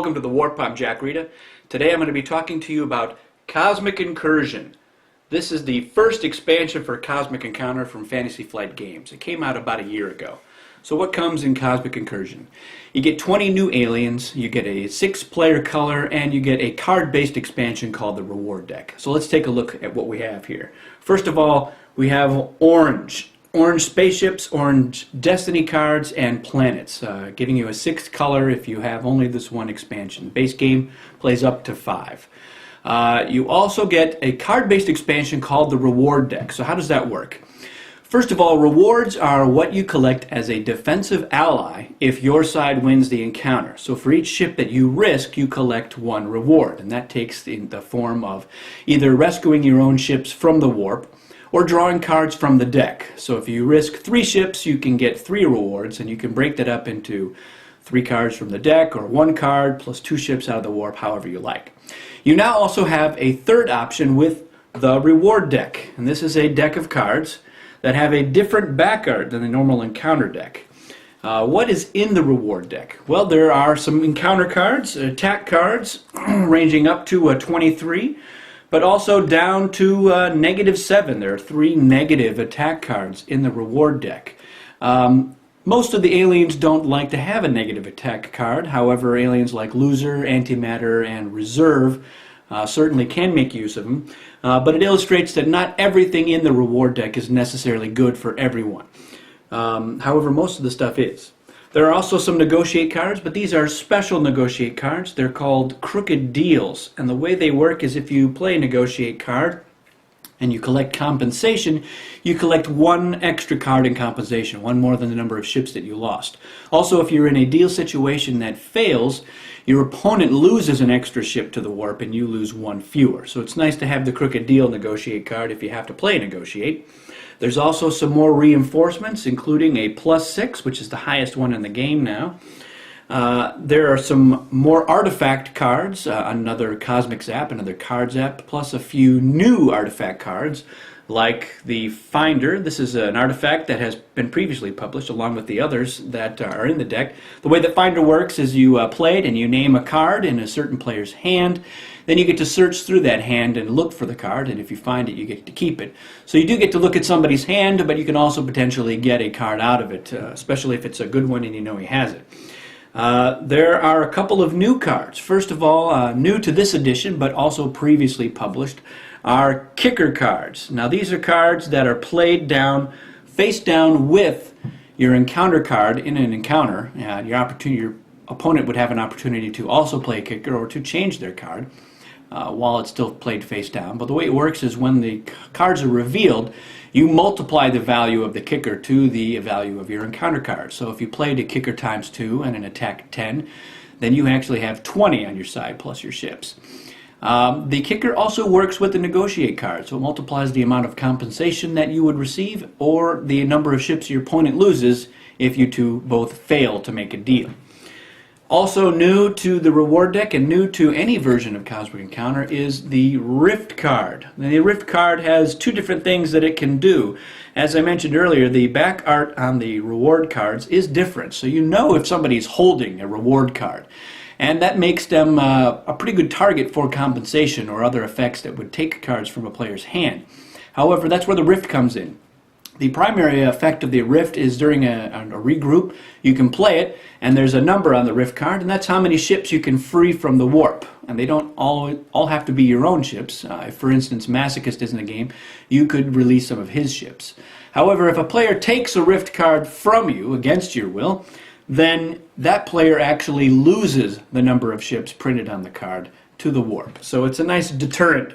welcome to the Warp. I'm Jack Reda. Today I'm going to be talking to you about Cosmic Incursion. This is the first expansion for Cosmic Encounter from Fantasy Flight Games. It came out about a year ago. So what comes in Cosmic Incursion? You get 20 new aliens, you get a 6-player color, and you get a card-based expansion called the Reward Deck. So let's take a look at what we have here. First of all, we have orange spaceships, orange destiny cards, and planets, giving you a 6th color if you have only this one expansion. Base game plays up to 5. You also get a card-based expansion called the Reward Deck. So how does that work? First of all, rewards are what you collect as a defensive ally if your side wins the encounter. So for each ship that you risk, you collect one reward, and that takes in the form of either rescuing your own ships from the warp or drawing cards from the deck. So if you risk 3 ships, you can get 3 rewards, and you can break that up into 3 cards from the deck or 1 card plus 2 ships out of the warp, however you like. You now also have a third option with the Reward Deck, and this is a deck of cards that have a different back art than the normal encounter deck. What is in the Reward Deck? Well, there are some encounter cards, attack cards, ranging up to 23, but also down to -7. There are 3 negative attack cards in the Reward Deck. Most of the aliens don't like to have a negative attack card. However, aliens like Loser, Antimatter, and Reserve certainly can make use of them. But it illustrates that not everything in the Reward Deck is necessarily good for everyone. However, most of the stuff is. There are also some negotiate cards, but these are special negotiate cards. They're called crooked deals, and the way they work is if you play a negotiate card and you collect compensation, you collect 1 extra card in compensation, 1 more than the number of ships that you lost. Also, if you're in a deal situation that fails, your opponent loses an extra ship to the warp and you lose 1 fewer. So it's nice to have the crooked deal negotiate card if you have to play negotiate. There's also some more reinforcements, including a +6, which is the highest one in the game now. There are some more artifact cards, another Cosmic Zap, another Card Zap, plus a few new artifact cards, like the Finder. This is an artifact that has been previously published, along with the others that are in the deck. The way that Finder works is you play it and you name a card in a certain player's hand. Then you get to search through that hand and look for the card, and if you find it, you get to keep it. So you do get to look at somebody's hand, but you can also potentially get a card out of it, especially if it's a good one and you know he has it. There are a couple of new cards. First of all, new to this edition, but also previously published, are kicker cards. Now these are cards that are played down, face down with your encounter card in an encounter. Your opponent would have an opportunity to also play a kicker or to change their card while it's still played face down. But the way it works is when the cards are revealed, you multiply the value of the kicker to the value of your encounter card. So if you played a kicker ×2 and an attack 10, then you actually have 20 on your side plus your ships. The kicker also works with the negotiate card, so it multiplies the amount of compensation that you would receive or the number of ships your opponent loses if you two both fail to make a deal. Also new to the Reward Deck and new to any version of Cosmic Encounter is the Rift card. Now, the Rift card has 2 different things that it can do. As I mentioned earlier, the back art on the reward cards is different, so you know if somebody's holding a reward card. And that makes them a pretty good target for compensation or other effects that would take cards from a player's hand. However, that's where the Rift comes in. The primary effect of the Rift is during a regroup. You can play it, and there's a number on the Rift card, and that's how many ships you can free from the warp. And they don't all have to be your own ships. If, for instance, Masochist is in the game, you could release some of his ships. However, if a player takes a Rift card from you against your will, then that player actually loses the number of ships printed on the card to the warp. So it's a nice deterrent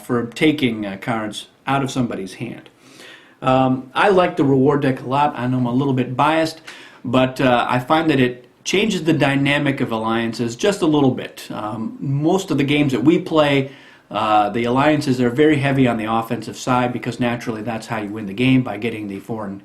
for taking cards out of somebody's hand. I like the Reward Deck a lot. I know I'm a little bit biased, but I find that it changes the dynamic of alliances just a little bit. Most of the games that we play, the alliances are very heavy on the offensive side because naturally that's how you win the game, by getting the foreign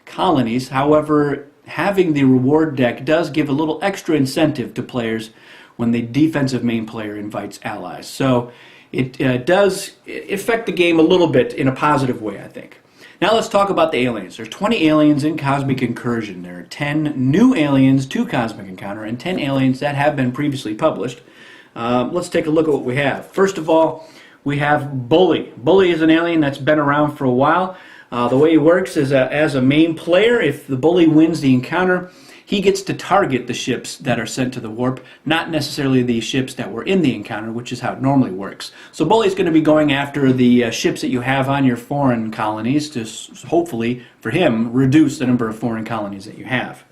colonies. However, having the Reward Deck does give a little extra incentive to players when the defensive main player invites allies. So it does affect the game a little bit in a positive way, I think. Now let's talk about the aliens. There's 20 aliens in Cosmic Incursion. There are 10 new aliens to Cosmic Encounter and 10 aliens that have been previously published. Let's take a look at what we have. First of all, we have Bully. Bully is an alien that's been around for a while. The way he works is as a main player, if the Bully wins the encounter, he gets to target the ships that are sent to the warp, not necessarily the ships that were in the encounter, which is how it normally works. So Bully's going to be going after the ships that you have on your foreign colonies to hopefully, for him, reduce the number of foreign colonies that you have.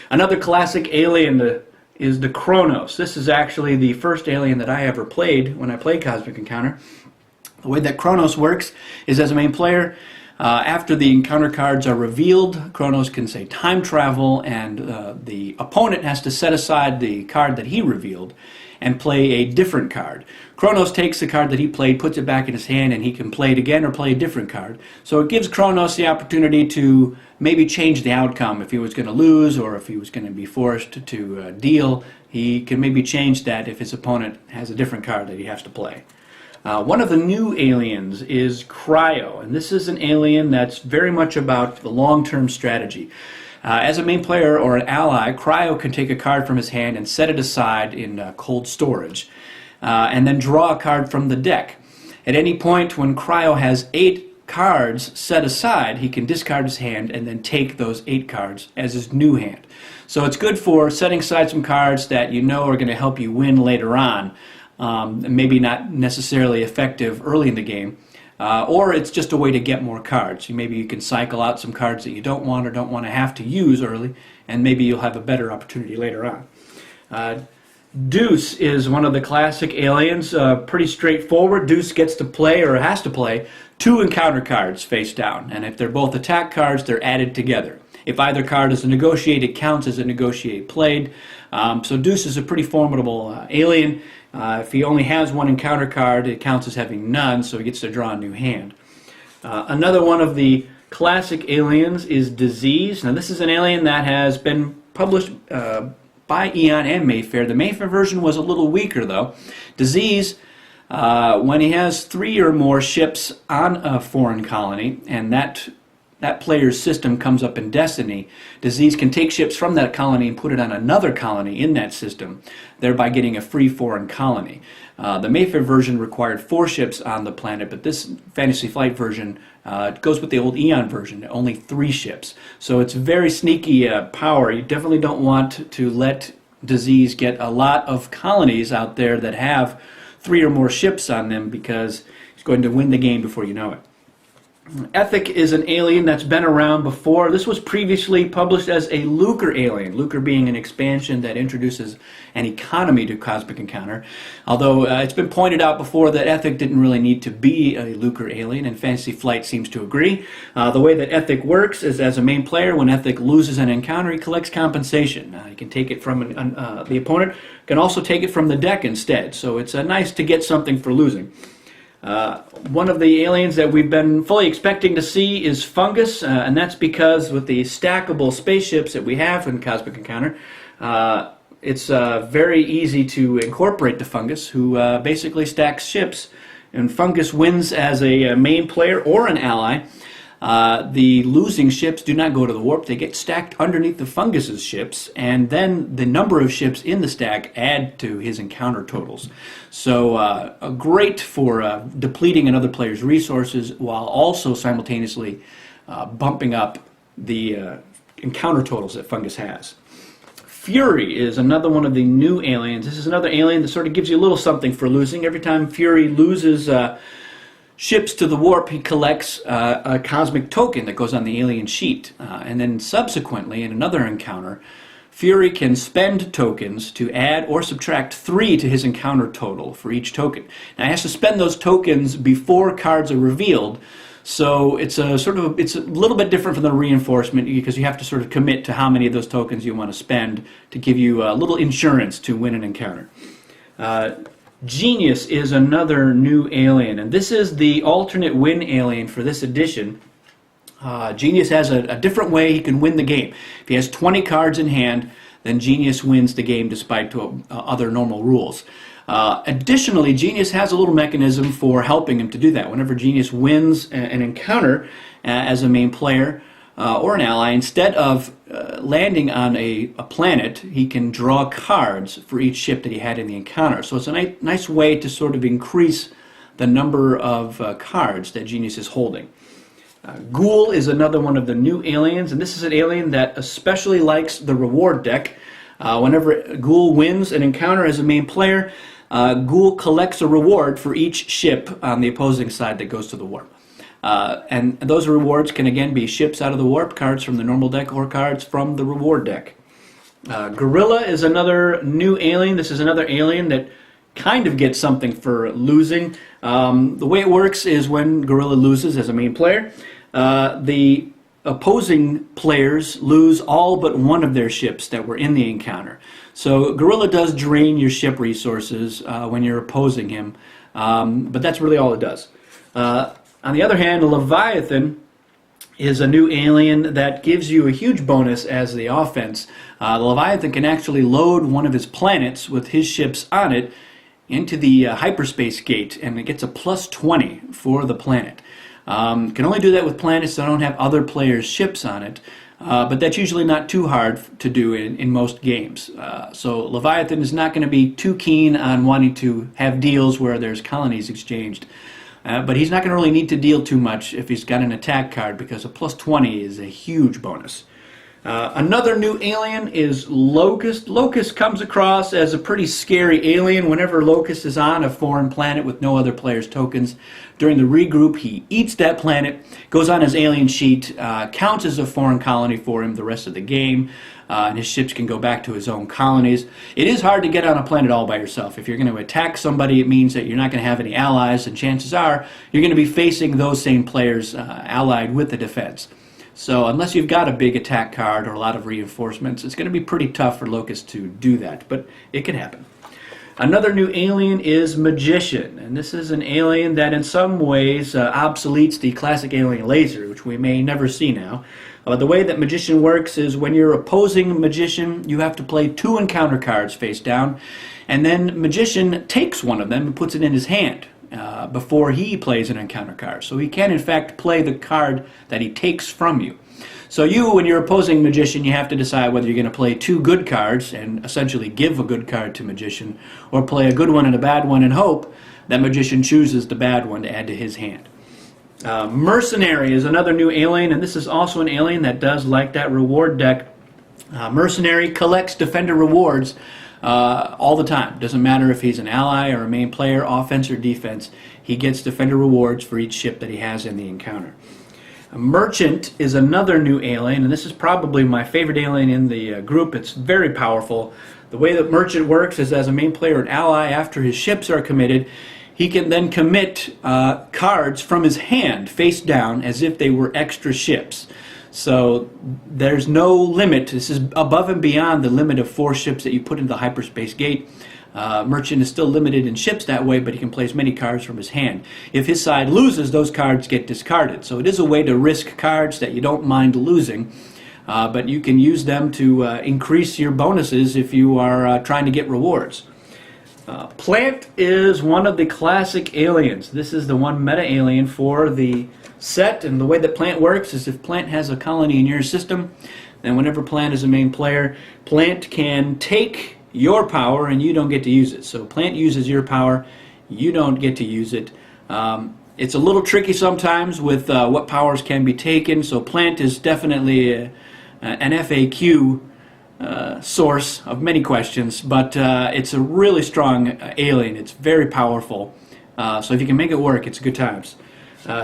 Another classic alien is the Kronos. This is actually the first alien that I ever played when I played Cosmic Encounter. The way that Kronos works is as a main player, after the encounter cards are revealed, Kronos can say time travel, and the opponent has to set aside the card that he revealed and play a different card. Kronos takes the card that he played, puts it back in his hand, and he can play it again or play a different card. So it gives Kronos the opportunity to maybe change the outcome. If he was going to lose or if he was going to be forced to deal, he can maybe change that if his opponent has a different card that he has to play. One of the new aliens is Cryo, and this is an alien that's very much about the long-term strategy. As a main player or an ally, Cryo can take a card from his hand and set it aside in cold storage, and then draw a card from the deck. At any point when Cryo has 8 cards set aside, he can discard his hand and then take those 8 cards as his new hand. So it's good for setting aside some cards that you know are going to help you win later on. Maybe not necessarily effective early in the game, or it's just a way to get more cards. Maybe you can cycle out some cards that you don't want or don't want to have to use early, and maybe you'll have a better opportunity later on. Deuce is one of the classic aliens, pretty straightforward. Deuce gets to play, or has to play, 2 encounter cards face down, and if they're both attack cards, they're added together. If either card is a negotiate, it counts as a negotiate played. So Deuce is a pretty formidable alien. If he only has 1 encounter card, it counts as having none, so he gets to draw a new hand. Another one of the classic aliens is Disease. Now this is an alien that has been published by Eon and Mayfair. The Mayfair version was a little weaker though. Disease, when he has 3 or more ships on a foreign colony, and that player's system comes up in Destiny, Disease can take ships from that colony and put it on another colony in that system, thereby getting a free foreign colony. The Mayfair version required 4 ships on the planet, but this Fantasy Flight version goes with the old Eon version, only 3 ships. So it's very sneaky power. You definitely don't want to let Disease get a lot of colonies out there that have 3 or more ships on them, because he's going to win the game before you know it. Ethic is an alien that's been around before. This was previously published as a Lucre alien, Lucre being an expansion that introduces an economy to Cosmic Encounter. Although it's been pointed out before that Ethic didn't really need to be a Lucre alien, and Fantasy Flight seems to agree. The way that Ethic works is, as a main player, when Ethic loses an encounter, he collects compensation. He can take it from the opponent, can also take it from the deck instead. So it's nice to get something for losing. One of the aliens that we've been fully expecting to see is Fungus, and that's because with the stackable spaceships that we have in Cosmic Encounter, it's very easy to incorporate the Fungus, who basically stacks ships. And Fungus wins as a main player or an ally. The losing ships do not go to the warp. They get stacked underneath the Fungus's ships, and then the number of ships in the stack add to his encounter totals. So great for depleting another player's resources while also simultaneously bumping up the encounter totals that Fungus has. Fury is another one of the new aliens. This is another alien that sort of gives you a little something for losing. Every time Fury loses ships to the warp, he collects a cosmic token that goes on the alien sheet. And then subsequently, in another encounter, Fury can spend tokens to add or subtract 3 to his encounter total for each token. Now he has to spend those tokens before cards are revealed, so it's a little bit different from the reinforcement, because you have to sort of commit to how many of those tokens you want to spend to give you a little insurance to win an encounter. Genius is another new alien, and this is the alternate win alien for this edition. Genius has a different way he can win the game. If he has 20 cards in hand, then Genius wins the game despite other normal rules. Additionally, Genius has a little mechanism for helping him to do that. Whenever Genius wins an encounter, as a main player or an ally, instead of landing on a planet, he can draw cards for each ship that he had in the encounter. So it's a nice way to sort of increase the number of cards that Genius is holding. Ghoul is another one of the new aliens, and this is an alien that especially likes the reward deck. Whenever Ghoul wins an encounter as a main player, Ghoul collects a reward for each ship on the opposing side that goes to the warp. And those rewards can again be ships out of the warp, cards from the normal deck, or cards from the reward deck. Gorilla is another new alien. This is another alien that kind of gets something for losing. The way it works is when Gorilla loses as a main player, the opposing players lose all but one of their ships that were in the encounter. So Gorilla does drain your ship resources when you're opposing him, but that's really all it does. On the other hand, Leviathan is a new alien that gives you a huge bonus as the offense. The Leviathan can actually load one of his planets with his ships on it into the hyperspace gate, and it gets a plus 20 for the planet. Can only do that with planets that don't have other players' ships on it, but that's usually not too hard to do in most games. So Leviathan is not going to be too keen on wanting to have deals where there's colonies exchanged. But he's not going to really need to deal too much if he's got an attack card, because a plus 20 is a huge bonus. Another new alien is Locust. Locust comes across as a pretty scary alien. Whenever Locust is on a foreign planet with no other players' tokens, during the regroup he eats that planet, goes on his alien sheet, counts as a foreign colony for him the rest of the game, and his ships can go back to his own colonies. It is hard to get on a planet all by yourself. If you're going to attack somebody, it means that you're not going to have any allies, and chances are you're going to be facing those same players allied with the defense. So unless you've got a big attack card or a lot of reinforcements, it's going to be pretty tough for Locust to do that, but it can happen. Another new alien is Magician, and this is an alien that in some ways obsoletes the classic alien Laser, which we may never see now. The way that Magician works is when you're opposing Magician, you have to play 2 encounter cards face down, and then Magician takes one of them and puts it in his hand before he plays an encounter card. So he can in fact play the card that he takes from you. So you, when you're opposing Magician, you have to decide whether you're going to play 2 good cards and essentially give a good card to Magician, or play a good one and a bad one and hope that Magician chooses the bad one to add to his hand. Mercenary is another new alien, and this is also an alien that does like that reward deck. Mercenary collects Defender rewards all the time. Doesn't matter if he's an ally or a main player, offense or defense, he gets Defender rewards for each ship that he has in the encounter. Merchant is another new alien, and this is probably my favorite alien in the group. It's very powerful. The way that Merchant works is as a main player and ally, after his ships are committed, he can then commit cards from his hand face down as if they were extra ships. So there's no limit. This is above and beyond the limit of 4 ships that you put into the hyperspace gate. Merchant is still limited in ships that way, but he can play as many cards from his hand. If his side loses, those cards get discarded. So it is a way to risk cards that you don't mind losing, but you can use them to increase your bonuses if you are trying to get rewards. Plant is one of the classic aliens. This is the one meta alien for the set, and the way that Plant works is if Plant has a colony in your system, then whenever Plant is a main player, Plant can take your power and you don't get to use it. So Plant uses your power, you don't get to use it. It's a little tricky sometimes with what powers can be taken, so Plant is definitely an FAQ source of many questions, but it's a really strong alien. It's very powerful, so if you can make it work, it's good times.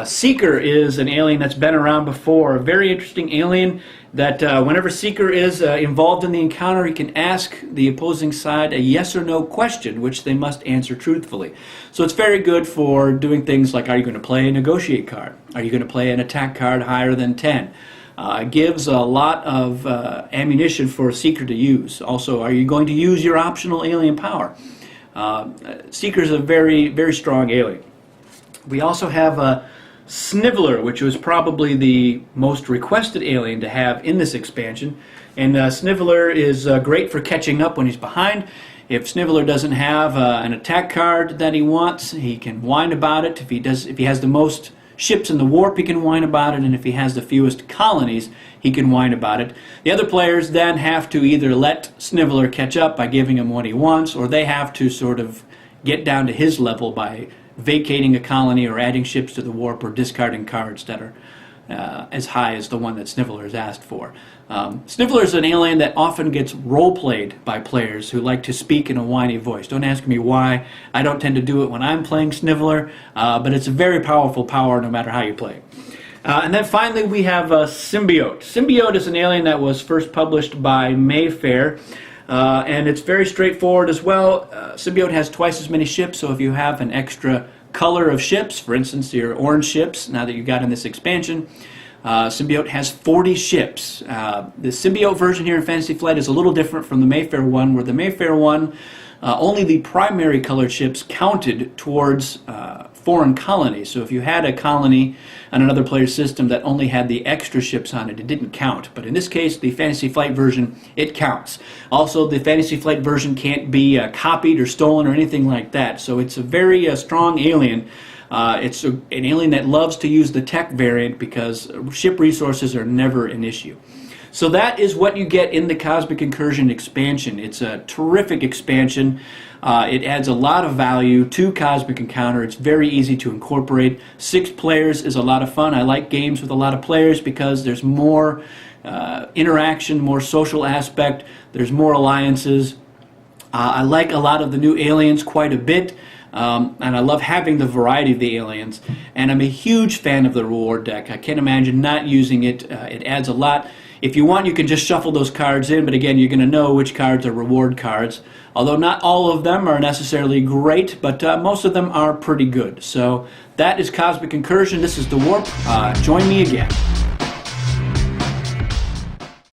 Seeker is an alien that's been around before, a very interesting alien that whenever Seeker is involved in the encounter, he can ask the opposing side a yes or no question, which they must answer truthfully. So it's very good for doing things like, are you going to play a negotiate card? Are you going to play an attack card higher than 10? It gives a lot of ammunition for a Seeker to use. Also, are you going to use your optional alien power? Seeker is a very, very strong alien. We also have Sniveler, which was probably the most requested alien to have in this expansion. And Sniveler is great for catching up when he's behind. If Sniveler doesn't have an attack card that he wants, he can whine about it. If he has the most ships in the warp, he can whine about it, and if he has the fewest colonies, he can whine about it. The other players then have to either let Sniveler catch up by giving him what he wants, or they have to sort of get down to his level by vacating a colony or adding ships to the warp or discarding cards that are as high as the one that Sniveler has asked for. Sniveler is an alien that often gets role-played by players who like to speak in a whiny voice. Don't ask me why. I don't tend to do it when I'm playing Sniveler, but it's a very powerful power no matter how you play. And then finally we have Symbiote. Symbiote is an alien that was first published by Mayfair, and it's very straightforward as well. Symbiote has twice as many ships, so if you have an extra color of ships, for instance your orange ships, now that you got in this expansion, Symbiote has 40 ships. The Symbiote version here in Fantasy Flight is a little different from the Mayfair one, where the Mayfair one, only the primary colored ships counted towards foreign colonies. So if you had a colony on another player's system that only had the extra ships on it, it didn't count. But in this case, the Fantasy Flight version, it counts. Also, the Fantasy Flight version can't be copied or stolen or anything like that. So it's a very strong alien. It's an alien that loves to use the tech variant because ship resources are never an issue. So that is what you get in the Cosmic Incursion expansion. It's a terrific expansion. It adds a lot of value to Cosmic Encounter. It's very easy to incorporate. 6 players is a lot of fun. I like games with a lot of players because there's more interaction, more social aspect. There's more alliances. I like a lot of the new aliens quite a bit. And I love having the variety of the aliens. And I'm a huge fan of the reward deck. I can't imagine not using it. It adds a lot. If you want, you can just shuffle those cards in, but again, you're going to know which cards are reward cards. Although not all of them are necessarily great, but most of them are pretty good. So that is Cosmic Incursion. This is The Warp. Join me again.